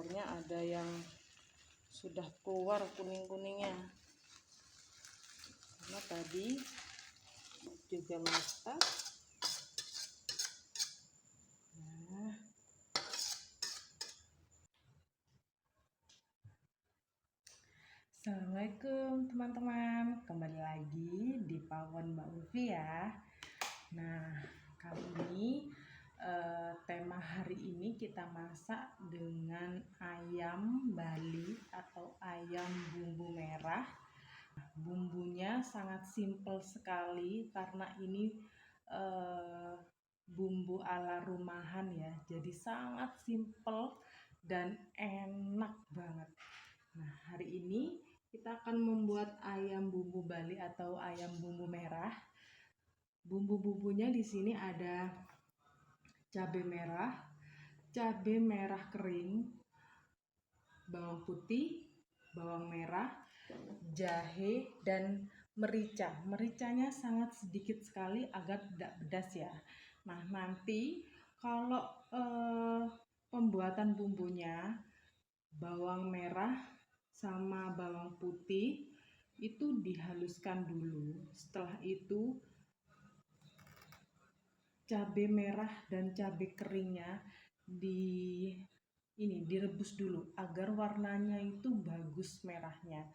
telurnya ada yang sudah keluar kuning-kuningnya, karena tadi juga masak. Nah, assalamualaikum teman-teman, kembali lagi di Pawon Mbak Ulfi ya. Nah, kali ini tema hari ini kita masak dengan ayam Bali atau ayam bumbu merah. Bumbunya sangat simpel sekali karena ini bumbu ala rumahan ya, jadi sangat simpel dan enak banget. Nah, hari ini kita akan membuat ayam bumbu Bali atau ayam bumbu merah. Bumbu-bumbunya di sini ada cabai merah kering, bawang putih, bawang merah, jahe, dan merica. Mericanya sangat sedikit sekali agar tidak pedas ya. Nah, nanti kalau pembuatan bumbunya, bawang merah sama bawang putih itu dihaluskan dulu. Setelah itu cabai merah dan cabai keringnya direbus dulu agar warnanya itu bagus merahnya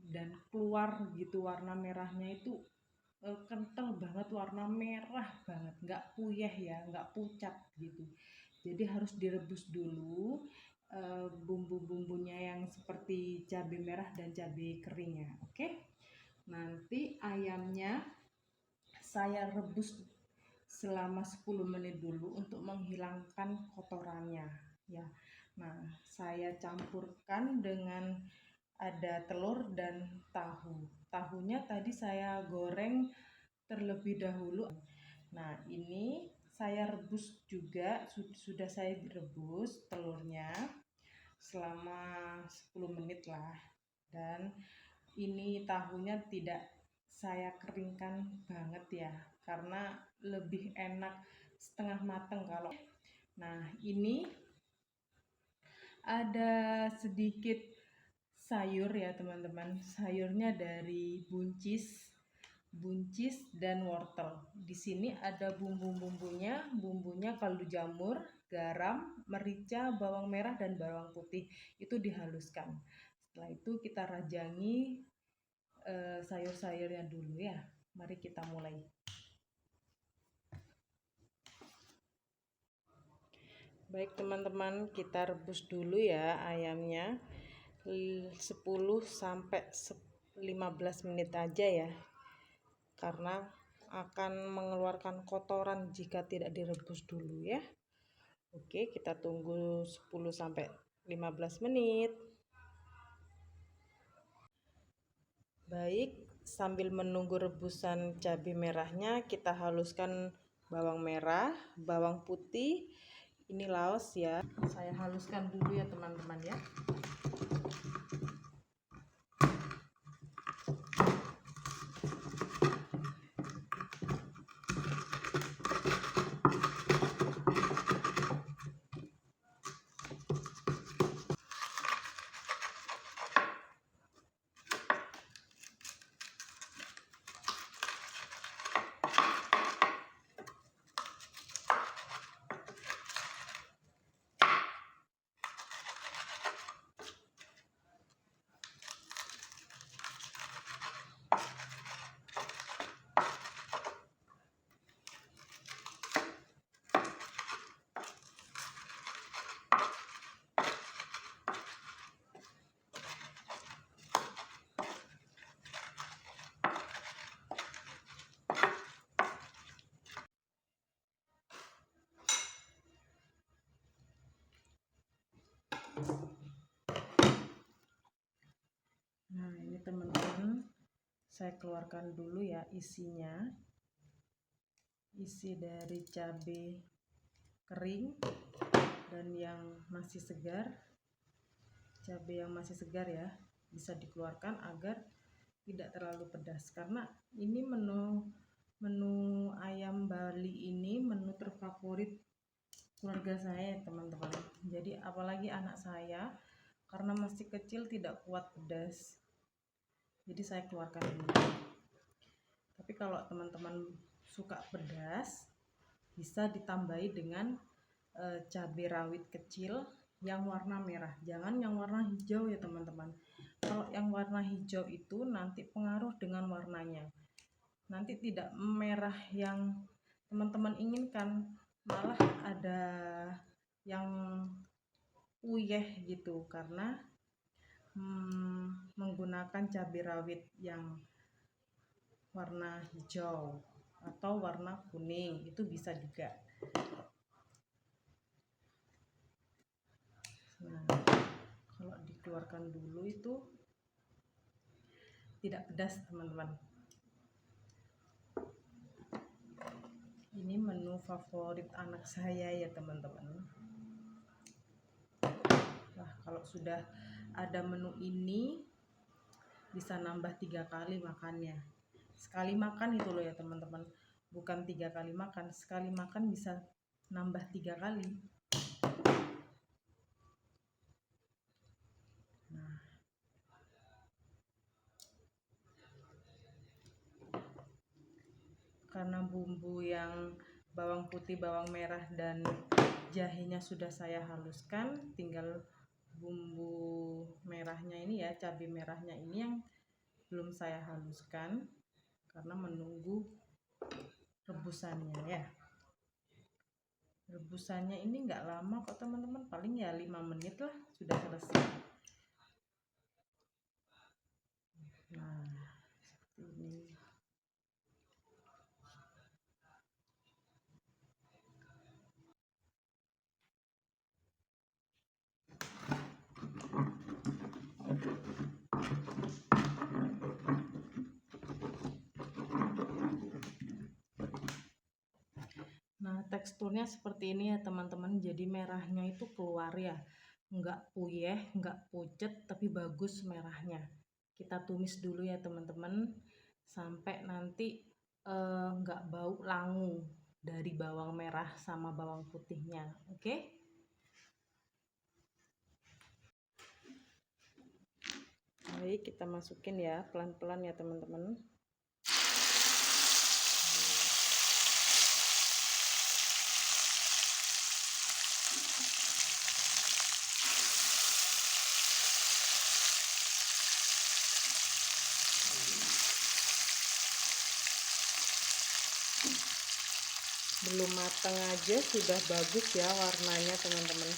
dan keluar gitu, warna merahnya itu kental banget, warna merah banget, nggak puyeh ya, nggak pucat gitu. Jadi harus direbus dulu bumbu-bumbunya yang seperti cabai merah dan cabai keringnya. Oke, nanti ayamnya saya rebus selama 10 menit dulu untuk menghilangkan kotorannya ya. Nah, saya campurkan dengan ada telur dan tahu. Tahunya tadi saya goreng terlebih dahulu. Nah, ini saya rebus juga, sudah saya rebus telurnya selama 10 menit lah. Dan ini tahunya tidak saya keringkan banget ya, karena lebih enak setengah mateng kalau. Nah, ini ada sedikit sayur ya teman-teman. Sayurnya dari buncis dan wortel. Di sini ada bumbunya kaldu jamur, garam, merica, bawang merah dan bawang putih. Itu dihaluskan. Setelah itu kita rajangi sayur-sayurnya dulu ya. Mari kita mulai. Baik teman-teman, kita rebus dulu ya ayamnya 10 sampai 15 menit aja ya, karena akan mengeluarkan kotoran jika tidak direbus dulu ya. Oke, kita tunggu 10 sampai 15 menit. Baik, sambil menunggu rebusan cabai merahnya, kita haluskan bawang merah, bawang putih. Ini laos ya, saya haluskan dulu ya teman-teman ya. Nah, ini teman-teman, saya keluarkan dulu ya isinya. Isi dari cabai kering dan yang masih segar. Cabai yang masih segar ya, bisa dikeluarkan agar tidak terlalu pedas, karena ini menu ayam Bali ini menu terfavorit keluarga saya teman-teman. Jadi apalagi anak saya, karena masih kecil tidak kuat pedas, jadi saya keluarkan dulu. Tapi kalau teman-teman suka pedas, bisa ditambahi dengan cabai rawit kecil yang warna merah, jangan yang warna hijau ya teman-teman. Kalau yang warna hijau itu nanti pengaruh dengan warnanya, nanti tidak merah yang teman-teman inginkan, malah ada yang uyeh gitu, karena menggunakan cabai rawit yang warna hijau atau warna kuning, itu bisa juga. Nah, kalau dikeluarkan dulu itu tidak pedas teman-teman. Ini menu favorit anak saya ya teman-teman. Nah, kalau sudah ada menu ini bisa nambah 3 kali makannya. Sekali makan itu loh ya teman-teman, bukan 3 kali makan, sekali makan bisa nambah 3 kali. Nah, karena bumbu yang bawang putih, bawang merah, dan jahenya sudah saya haluskan, tinggal bumbu merahnya ini ya, cabai merahnya ini yang belum saya haluskan karena menunggu rebusannya ya. Rebusannya ini nggak lama kok teman-teman, paling ya 5 menit lah sudah selesai. Nah, seperti ini. Nah, teksturnya seperti ini ya teman-teman, jadi merahnya itu keluar ya, nggak puyeh, nggak pucet, tapi bagus merahnya. Kita tumis dulu ya teman-teman, sampai nanti nggak bau langu dari bawang merah sama bawang putihnya. Oke? Baik, kita masukin ya pelan-pelan ya teman-teman. Belum matang aja sudah bagus ya warnanya teman-teman.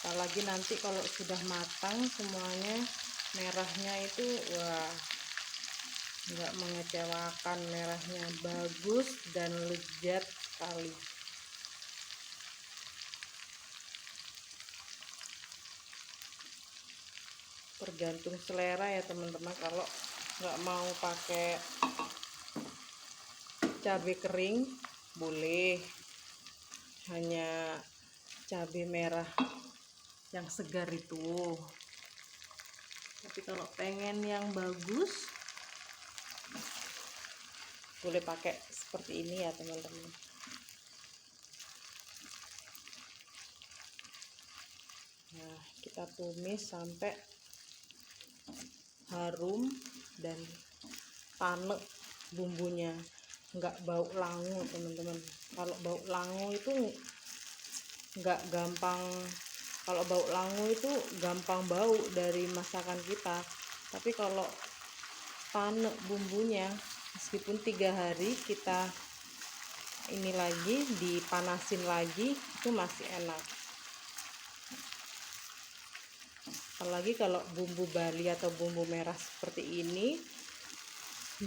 Apalagi nanti kalau sudah matang semuanya, merahnya itu wah, nggak mengecewakan, merahnya bagus dan lezat sekali. Tergantung selera ya teman-teman, kalau nggak mau pakai cabai kering boleh, hanya cabai merah yang segar itu. Tapi kalau pengen yang bagus boleh pakai seperti ini ya teman-teman. Nah, kita tumis sampai harum dan tanek bumbunya, nggak bau langu teman-teman. Kalau bau langu itu nggak gampang, kalau bau langu itu gampang bau dari masakan kita, tapi kalau tanek bumbunya, meskipun 3 hari kita ini lagi dipanasin lagi, itu masih enak. Apalagi kalau bumbu Bali atau bumbu merah seperti ini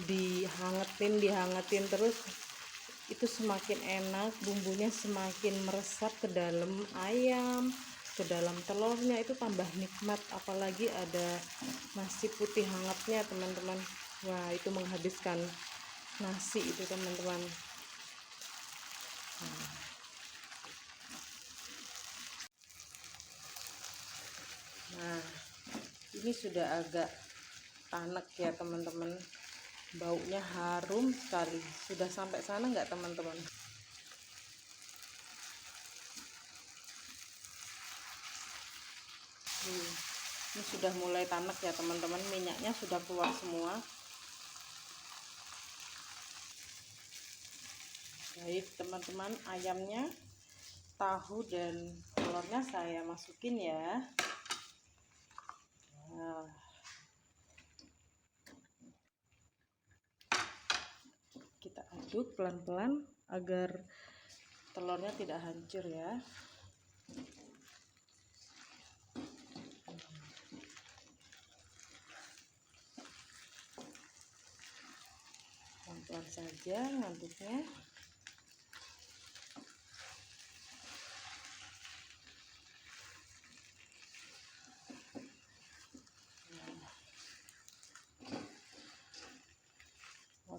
dihangetin terus, itu semakin enak, bumbunya semakin meresap ke dalam ayam, ke dalam telurnya, itu tambah nikmat. Apalagi ada nasi putih hangatnya teman-teman, wah itu menghabiskan nasi itu teman-teman. Nah, ini sudah agak tanek ya teman-teman, baunya harum sekali. Sudah sampai sana nggak teman-teman? Ini sudah mulai tanek ya teman-teman, minyaknya sudah keluar semua. Baik teman-teman, ayamnya, tahu dan telurnya saya masukin ya. Nah, kita aduk pelan-pelan agar telurnya tidak hancur ya. Pelan-pelan saja ngaduknya.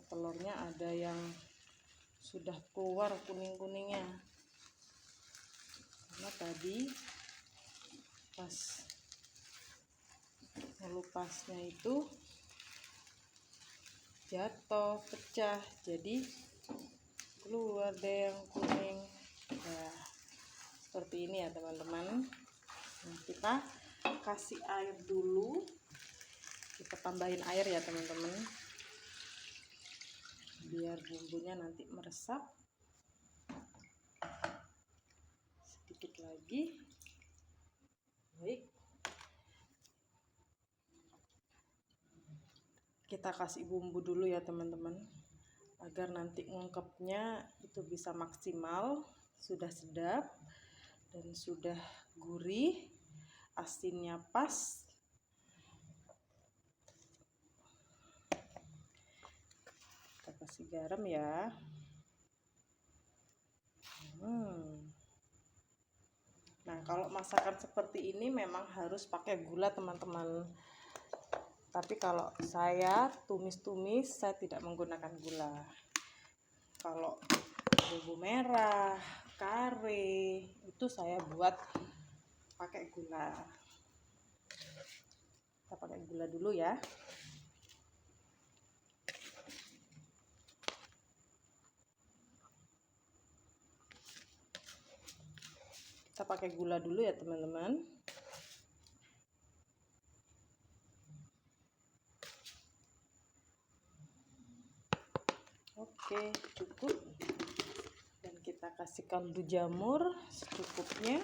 Telurnya ada yang sudah keluar kuning-kuningnya, karena tadi pas ngelupasnya itu jatuh, pecah, jadi keluar deh yang kuning. Nah, seperti ini ya teman-teman. Nah, kita kasih air dulu, kita tambahin air ya teman-teman, biar bumbunya nanti meresap. Sedikit lagi. Baik, kita kasih bumbu dulu ya teman-teman, agar nanti ngungkepnya itu bisa maksimal, sudah sedap dan sudah gurih, asinnya pas. Kita kasih garam ya. Nah, kalau masakan seperti ini memang harus pakai gula teman-teman. Tapi kalau saya tumis-tumis, saya tidak menggunakan gula. Kalau bumbu merah, kare, itu saya buat pakai gula. Kita pakai gula dulu ya. Kita pakai gula dulu ya teman-teman. Oke, cukup. Dan kita kasih kaldu jamur secukupnya.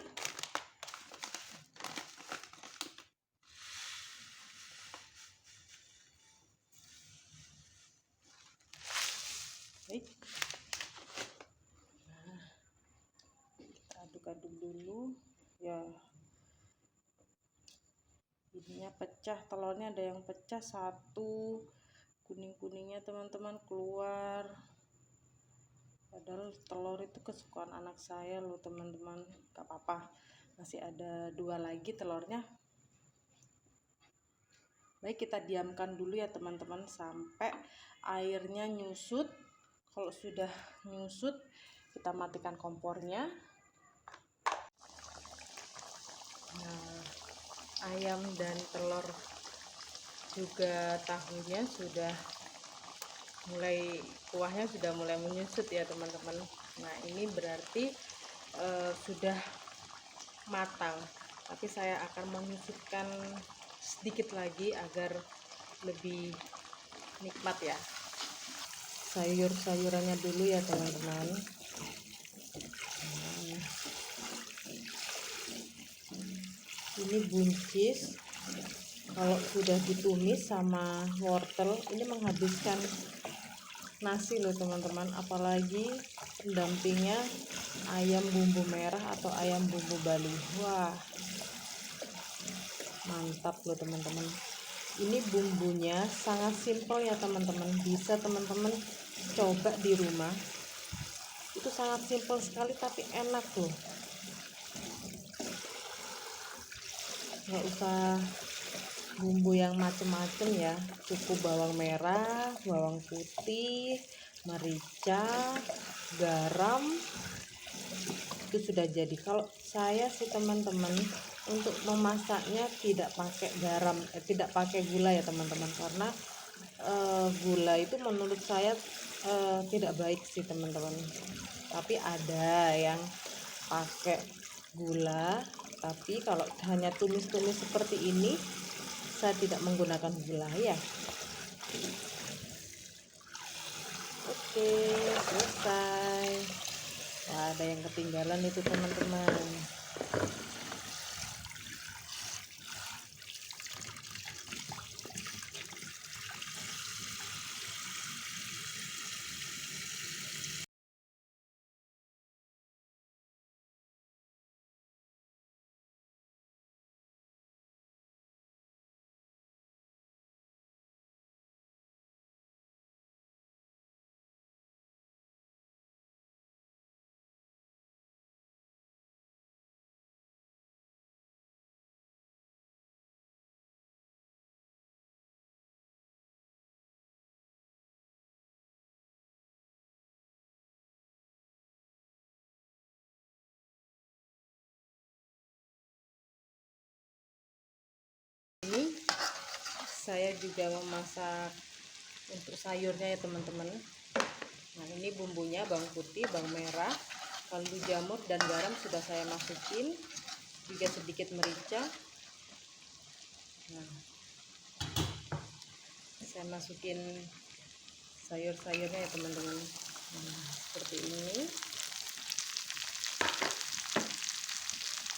Baik. Nah, kita aduk-aduk dulu ya. Ininya pecah, telurnya ada yang pecah satu, kuning-kuningnya teman-teman keluar. Padahal telur itu kesukaan anak saya loh teman-teman. Gak apa-apa, masih ada 2 lagi telurnya. Baik, kita diamkan dulu ya teman-teman sampai airnya nyusut. Kalau sudah nyusut, kita matikan kompornya. Nah, ayam dan telur juga tahunya sudah mulai, kuahnya sudah mulai menyusut ya teman-teman. Nah, ini berarti sudah matang, tapi saya akan menyusutkan sedikit lagi agar lebih nikmat ya. Sayur-sayurannya dulu ya teman-teman. Ini buncis, kalau sudah ditumis sama wortel ini menghabiskan nasi loh teman-teman, apalagi pendampingnya ayam bumbu merah atau ayam bumbu Bali. Wah, mantap loh teman-teman. Ini bumbunya sangat simpel ya teman-teman, bisa teman-teman coba di rumah. Itu sangat simpel sekali tapi enak loh. Nggak usah bumbu yang macem-macem ya, cukup bawang merah, bawang putih, merica, garam, itu sudah jadi. Kalau saya sih teman-teman, untuk memasaknya tidak pakai garam, tidak pakai gula ya teman-teman, karena gula itu menurut saya tidak baik sih teman-teman. Tapi ada yang pakai gula Tapi kalau hanya tumis-tumis seperti ini, saya tidak menggunakan gula ya. Oke, selesai. Wah, ada yang ketinggalan itu teman-teman. Ini saya juga memasak untuk sayurnya ya teman-teman. Nah, ini bumbunya, bawang putih, bawang merah, kaldu jamur dan garam sudah saya masukin, juga sedikit merica. Nah, saya masukin sayur-sayurnya ya teman-teman. Nah, seperti ini.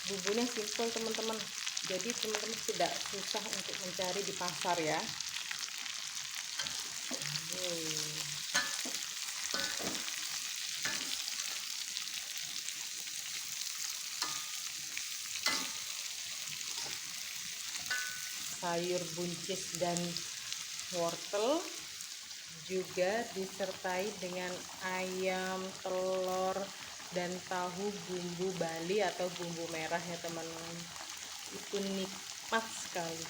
Bumbunya simpel teman-teman, jadi teman-teman tidak susah untuk mencari di pasar ya. Sayur buncis dan wortel juga disertai dengan ayam, telur, dan tahu bumbu Bali atau bumbu merah ya teman-teman. Itu nikmat sekali.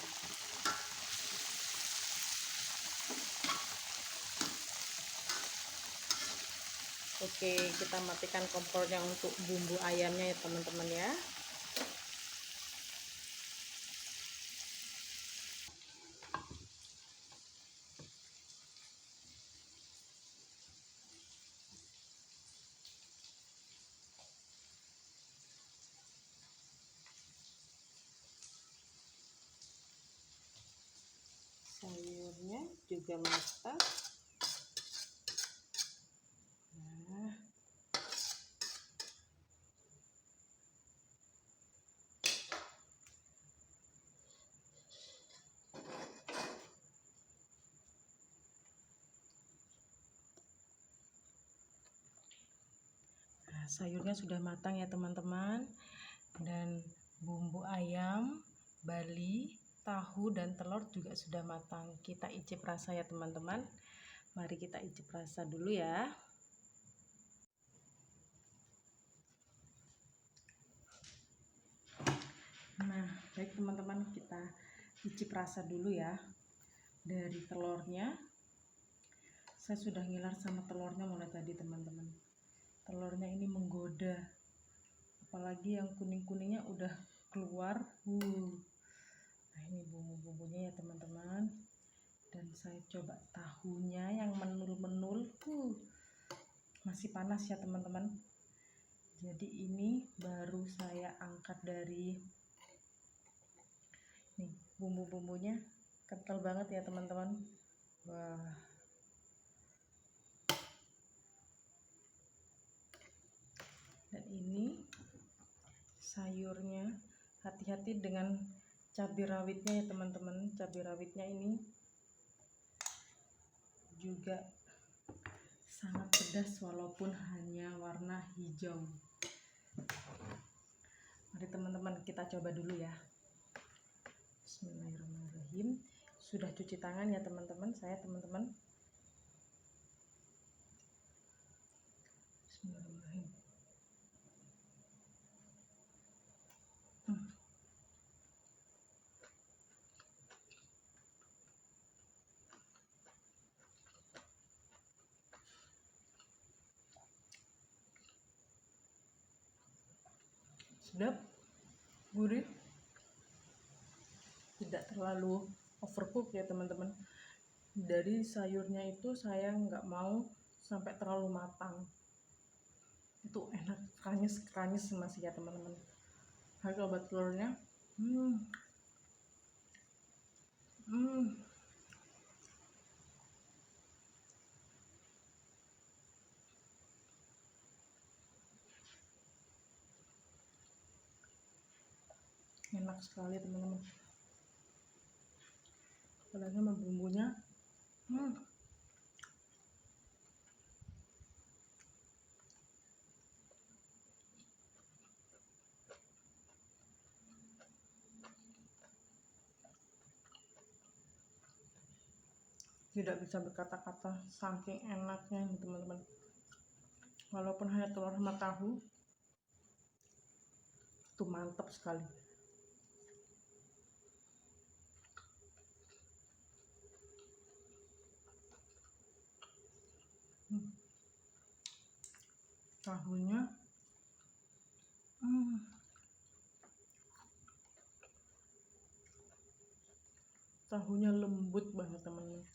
Oke, kita matikan kompornya untuk bumbu ayamnya ya teman-teman ya. Sayurnya juga matang. Nah, sayurnya sudah matang ya teman-teman, dan bumbu ayam, Bali, tahu dan telur juga sudah matang. Kita icip rasa ya teman-teman. Mari kita icip rasa dulu ya. Nah, baik teman-teman, kita icip rasa dulu ya. Dari telurnya, saya sudah ngilar sama telurnya mulai tadi teman-teman. Telurnya ini menggoda, apalagi yang kuning-kuningnya udah keluar. Nah, ini bumbu-bumbunya ya teman-teman. Dan saya coba tahunya yang menul-menul. Masih panas ya teman-teman. Jadi ini baru saya angkat dari nih, bumbu-bumbunya kental banget ya teman-teman. Wah, dan ini sayurnya, hati-hati dengan cabai rawitnya ya teman-teman. Cabai rawitnya ini juga sangat pedas walaupun hanya warna hijau. Mari teman-teman kita coba dulu ya. Bismillahirrahmanirrahim. Sudah cuci tangan ya teman-teman, saya teman-teman. Bismillahirrahmanirrahim. Sedap, gurih, tidak terlalu overcook ya teman-teman. Dari sayurnya itu saya nggak mau sampai terlalu matang, itu enak, kranyes masih ya teman-teman. Saya coba telurnya. Hmm. Hmm. Enak sekali teman-teman. Apalagi sama bumbunya. Hmm. Tidak bisa berkata-kata saking enaknya ini teman-teman. Walaupun hanya telur sama tahu, itu mantap sekali. Tahunya tahunya lembut banget teman-teman.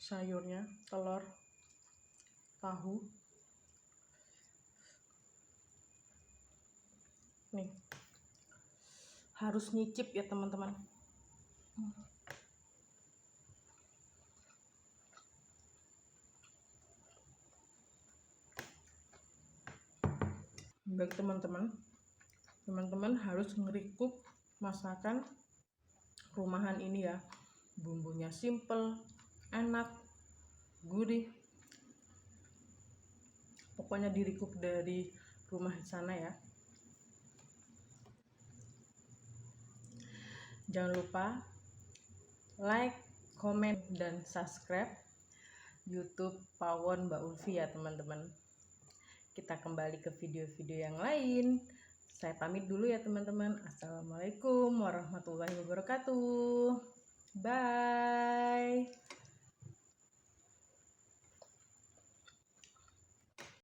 Sayurnya, telur, tahu. Nih, harus nyicip ya teman-teman. Baik teman-teman harus ngerikup masakan rumahan ini ya. Bumbunya simple, enak, gurih. Pokoknya dirikup dari rumah sana ya. Jangan lupa like, komen, dan subscribe YouTube Pawon Mbak Ulfi ya teman-teman. Kita kembali ke video-video yang lain. Saya pamit dulu ya teman-teman. Assalamualaikum warahmatullahi wabarakatuh. Bye.